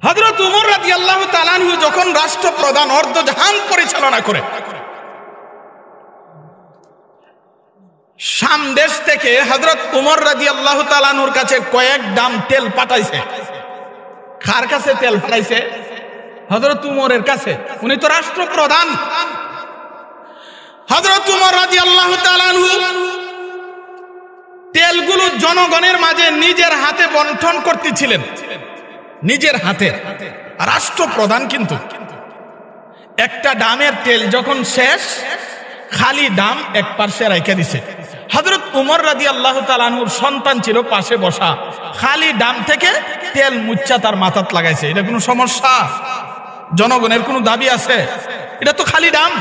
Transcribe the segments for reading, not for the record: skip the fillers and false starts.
হযরত উমর রাদিয়াল্লাহু তাআলা আনহু যখন রাষ্ট্রপ্রধান অর্ধজাহান পরিচালনা করে, শাম দেশ থেকে হযরত উমর রাদিয়াল্লাহু তাআলা আনহুর কাছে কয়েক দাম তেল পাঠাইছে। কার কাছে তেল পাঠাইছে? হযরত উমরের কাছে। উনি তো রাষ্ট্রপ্রধান। হযরত উমর রাদিয়াল্লাহু তাআলা আনহু তেলগুলো জনগণের মাঝে নিজের হাতে বন্টন করতেছিলেন, নিজের হাতে। রাষ্ট্রপ্রধান কিন্তু একটা ডামের তেল যখন শেষ, খালি ডাম এক পাশে রেখে দিছে। হযরত উমর রাদিয়াল্লাহু তাআলা আনহুর সন্তান ছিল পাশে বসা, খালি ডাম থেকে তেল মুচ্ছা তার মাথাত লাগাইছে। এটা কোনো সমস্যা? জনগণের কোনো দাবি আছে? এটা তো খালি ডাম।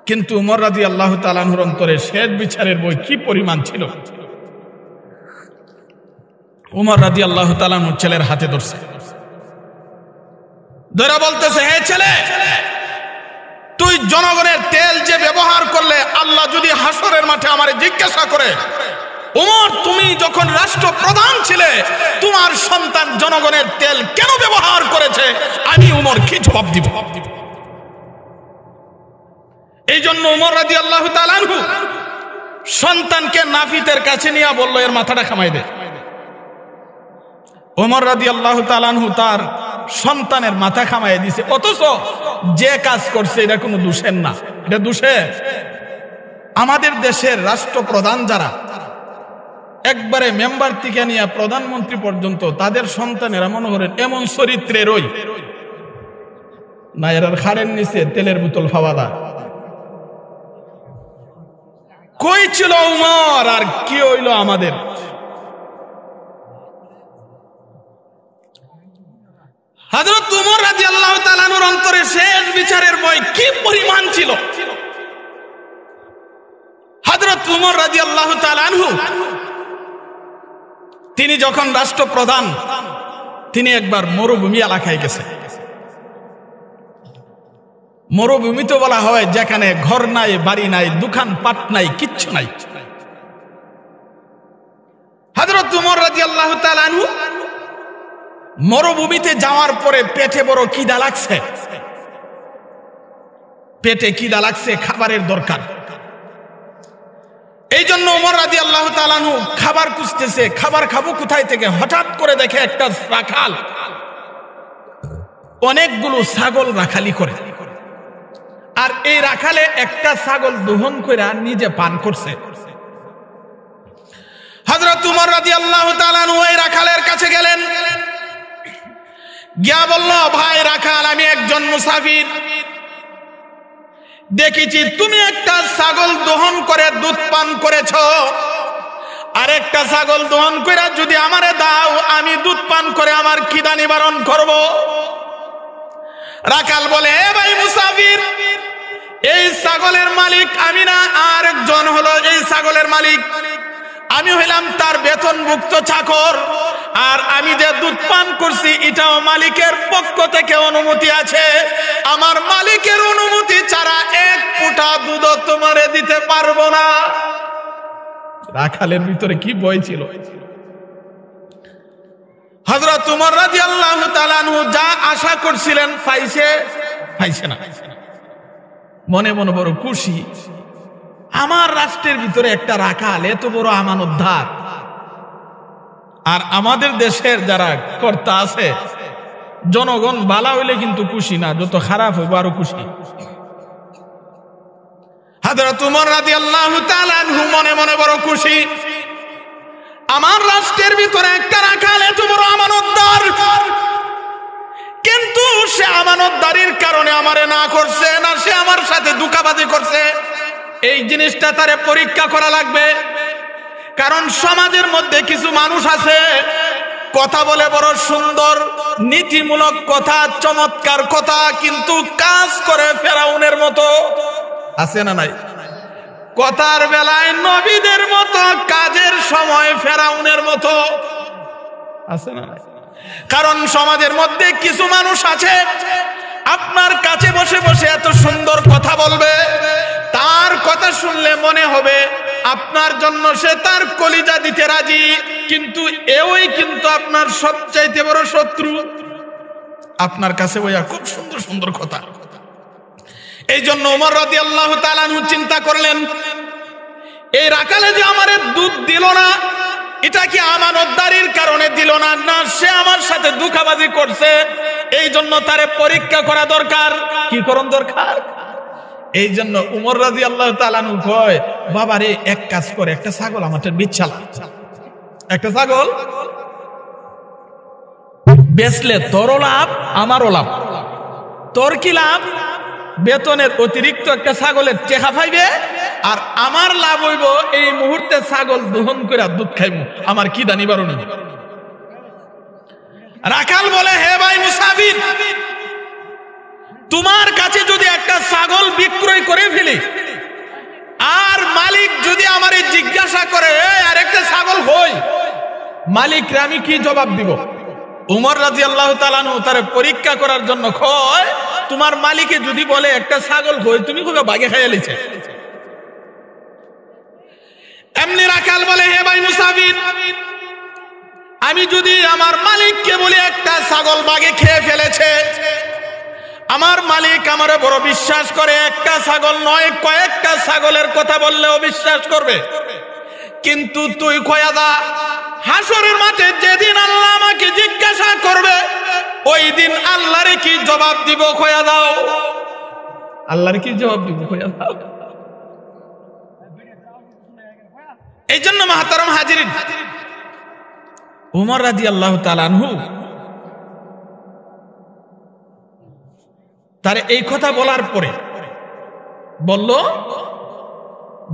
কিন্তু উমর রাদিয়াল্লাহু তাআলা আনহুর অন্তরে শেষ বিচারের বই কি পরিমাণ ছিল। উমর রাদিয়াল্লাহু তাআলা আনহুর ছেলের হাতে ধরছে, ধরে বলতেছে, হে ছেলে, তুই জনগণের তেল যে ব্যবহার করলে, আল্লাহ যদি হাসরের মাঠে আমারে জিজ্ঞাসা করে, উমর তুমি যখন রাষ্ট্রপ্রধান ছিলে তোমার সন্তান জনগণের তেল কেন ব্যবহার করেছে, আমি উমর কি জবাব দিব? এই জন্য উমর রাদিয়াল্লাহু তাআলা আনহু সন্তানকে নাফিতের কাছে নিয়ে বলল, এর মাথাটা খামাই দে। উমর রাদিয়াল্লাহু তাআলা আনহু তার সন্তানের মাথা খামাই দিছে, অথচ যে কাজ করছে এটা কোনো দোষের না, এটা দোষের। আমাদের দেশের রাষ্ট্রপ্রধান যারা, একবারে মেম্বার থেকে নিয়ে প্রধানমন্ত্রী পর্যন্ত, তাদের সন্তানেরা মনে করেন এমন চরিত্রের ওই না, এরার খাড়ের নিচে তেলের বোতল ফাওয়া দেয়। কই ছিল উমর আর কি হইল আমাদের? হযরত উমর রাদিয়াল্লাহু তাআলা আনহুর অন্তরে শেষ বিচারের ভয় কি পরিমাণ ছিল। হযরত উমর রাদিয়াল্লাহু তাআলা আনহু তিনি যখন রাষ্ট্রপ্রধান, তিনি একবার মরুভূমি এলাকায় গেছে। মরুভূমি তো বলা হয় যেখানে ঘর নাই, বাড়ি নাই, দোকানপাট নাই, কিচ্ছু নাই। হযরত উমর রাদিয়াল্লাহু তাআলা আনহু মরুভূমিতে যাওয়ার পরে পেটে বড় খিদা লাগছে, পেটে খিদা লাগছে, খাবারের দরকার। এই জন্য উমর রাদিয়াল্লাহু তাআলা আনহু খাবার খুঁজতেছে, খাবার খাবো কোথায় থেকে। হঠাৎ করে দেখে একটা রাখাল অনেকগুলো ছাগল রাখালি করে, আর এই রাখালে একটা ছাগল দহন করে নিজে পান করছে। হযরত উমর রাদিয়াল্লাহু তাআলা আনহু এই রাখালের কাছে গেলেন, গিয়া বলল, ভাই রাখাল, আমি একজন মুসাফির, দেখেছি তুমি একটা ছাগল দহন করে দুধ পান করেছ, আর একটা ছাগল দহন করে যদি আমারে দাও, আমি দুধ পান করে আমার খিদা নিবারণ করব। রাখাল বলে, হে ভাই মুসাফির, এই ছাগলের মালিক আমি না, আর একজন হলো এই ছাগলের মালিক। আমি হইলাম তার বেতনভুক্ত চাকর, আর আমি যে দুধ পান করছি এটাও মালিকের পক্ষ থেকে অনুমতি আছে। আমার মালিকের অনুমতি ছাড়া এক ফোঁটা দুধ তোমারে দিতে পারবো না। রাখালের ভিতরে কি ভয় ছিল। হযরত উমর রাদিয়াল্লাহু তাআলা আনহু যা আশা করছিলেন পাইছে না। মনে মনে বড় খুশি, আমার রাষ্ট্রের ভিতরে একটা রাখাল এত বড় আমানতদার। আর আমাদের দেশের যারা কর্তা আছে, জনগণ ভালো হইলে কিন্তু খুশি না, যত খারাপ হইব আরো খুশি। হযরত উমর রাদিয়াল্লাহু তাআলা আনহু মনে মনে বড় খুশি, আমার রাষ্ট্রের ভিতরে একটা রাখাল এত বড় আমানতদার, কিন্তু সে আমানতদারির কারণে আমারে না করছে না, সে আমার সাথে ধোঁকাবাজি করছে। এই জিনিসটা তারে পরীক্ষা করা লাগবে। কারণ সমাজের মধ্যে কিছু মানুষ আছে, কথা বলে বড় সুন্দর, নীতিমূলক কথা, চমৎকার কথা, কিন্তু কাজ করে ফেরাউনের মতো। আছে না নাই? কথার বেলায় নবীদের মতো, কাজের সময় ফেরাউনের মতো। আছে না নাই? কারণ সমাজের মধ্যে কিছু মানুষ আছে, আপনার কাছে বসে বসে এত সুন্দর কথা বলবে, তার কথা শুনলে মনে হবে আপনার জন্য সে তার কলিজা দিতে রাজি, কিন্তু এওই কিন্তু আপনার সবচাইতে বড় শত্রু। আপনার কাছে ওইয়া খুব সুন্দর সুন্দর কথা। এই জন্য ওমর রাদিয়াল্লাহু তাআলা আনহু চিন্তা করলেন, এই রাখালে যে আমারে দুধ দিল না, এটা কি আমানতদারির কারণে দিল না, না সে আমার সাথে ধোঁকাবাজি করছে, এই জন্য তারে পরীক্ষা করা দরকার। কি করণ দরকার? এই জন্য উমর রাদিয়াল্লাহু তাআলা আনহু কয়, বাবারে এক কাজ করে, একটা ছাগল আমাদের বিচ্ছালা, একটা ছাগল বেচলে তোরও লাভ আমারও লাভ। তোর কি লাভ? বেতনের অতিরিক্ত একটা ছাগলের টেকা পাইবে, আর আমার লাভ হইব এই মুহূর্তে ছাগল দহন করে দুধ খাইবো, আমার কি দানি বারণ। রাখাল বলে, হে ভাই মুসাফির, তোমার কাছে যদি একটা ছাগল বিক্রয় করে ফেলি, আর মালিক যদি আমারে জিজ্ঞাসা করে আর একটা ছাগল হই, মালিকরে আমি কি জবাব দিব? উমর রাদিয়াল্লাহু তাআলা আনহু তারে পরীক্ষা করার জন্য কয়, তোমার মালিকে যদি বলে একটা ছাগল হই, তুমি কবে বাগে খাইয়া লিছে? এমনি রাখাল বলে, হে ভাই মুসাফির, আমি যদি আমার মালিককে বলি একটা ছাগল বাগে খেয়ে ফেলেছে, আমার মালিক আমারে বড় বিশ্বাস করে, একটা ছাগল নয় কয়েকটা ছাগলের কথা বললেও বিশ্বাস করবে। কিন্তু তুই কয়া দা, হাসরের মাঠে যেদিন আল্লাহ আমাকে জিজ্ঞাসা করবে, ওই দিন আল্লাহরে কি জবাব দিব কয়া দাও। আল্লাহর কি জবাব দিব কয়া দাও। এই জন্য মাহতারাম হাজিরিন, উমর রাদিয়াল্লাহু তাআলা আনহু তার এই কথা বলার পরে বলল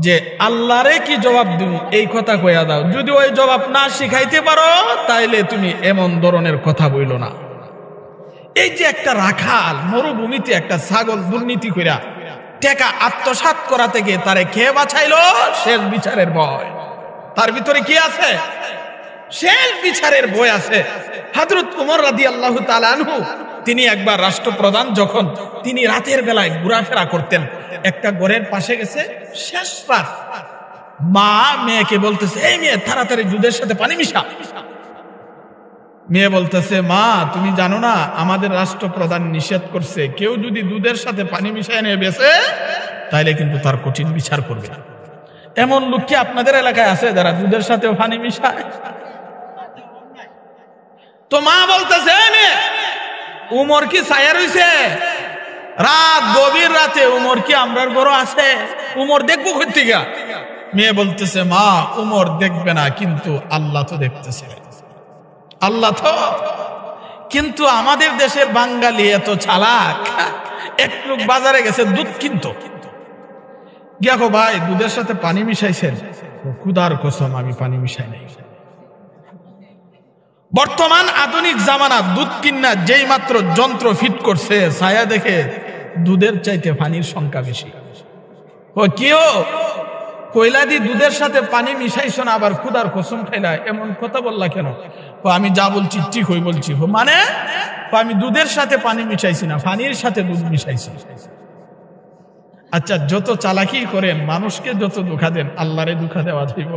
যে আল্লাহরে কি জবাব দিব, এই কথা কইয়া দাও। যদি ওই জবাব না শিখাইতে পারো, তাইলে তুমি এমন ধরনের কথা বইল না। এই যে একটা রাখাল মরুভূমিতে একটা ছাগল দুর্নীতি কইরা টাকা আত্মসাৎ করা থেকে তারে খেয়ে বাঁচাইলো, শেষ বিচারের ভয় তার ভিতরে কি আছে? শেষ বিচারের ভয় আছে। হযরত ওমর রাদিয়াল্লাহু তাআলা আনহু তিনি একবার রাষ্ট্রপ্রধান, যখন তিনি রাতের বেলায় ঘোরাফেরা করতেন, একটা ঘরের পাশে গেছে, শেষ রাত, মা মেয়েকে বলতেছে, এই মেয়ে তাড়াতাড়ি দুধের সাথে পানি মিশা। মেয়ে বলতেছে, মা তুমি জানো না আমাদের রাষ্ট্রপ্রধান নিষেধ করছে, কেউ যদি দুধের সাথে পানি মিশায় নিয়ে বেছে তাইলে কিন্তু তার কঠিন বিচার করবে। এমন লোক কি আপনাদের এলাকায় আছে যারা দুধের সাথেও পানি মিশায়? তো মা বলতেছে, মেয়ে উমর কি ছায়া রইছে? রাত গভীর রাতে উমর কি আমরার ঘর আছে? উমর দেখবো কই থেকে? মেয়ে বলতেছে, মা উমর দেখবে না, কিন্তু আল্লাহ তো দেখতেছে। আল্লাহ তো, কিন্তু আমাদের দেশের বাঙালি এত চালাক, একটু বাজারে গেছে দুধ কিনতো, গিয়াকো ভাই দুধের সাথে পানি মিশাইছেন? খুদার কসম আমি পানি মিশাই নাই। বর্তমান আধুনিক জামানা দুধ কিনা যেই মাত্র যন্ত্র ফিট করছে, ছায়া দেখে দুধের চাইতে পানির সংখ্যা বেশি। ও কিও কইলা দি দুধের সাথে পানি মিশাইছ না, আবার খুদার কসম খাইলা, এমন কথা বললা কেন? আমি যা বলছি ঠিক হই বলছি। মানে আমি দুধের সাথে পানি মিশাইছি না, পানির সাথে দুধ মিশাইছি। আচ্ছা, যত চালাকি করেন, মানুষকে যত ধোঁকা দেন, আল্লাহরে ধোঁকা দেওয়া যাইব?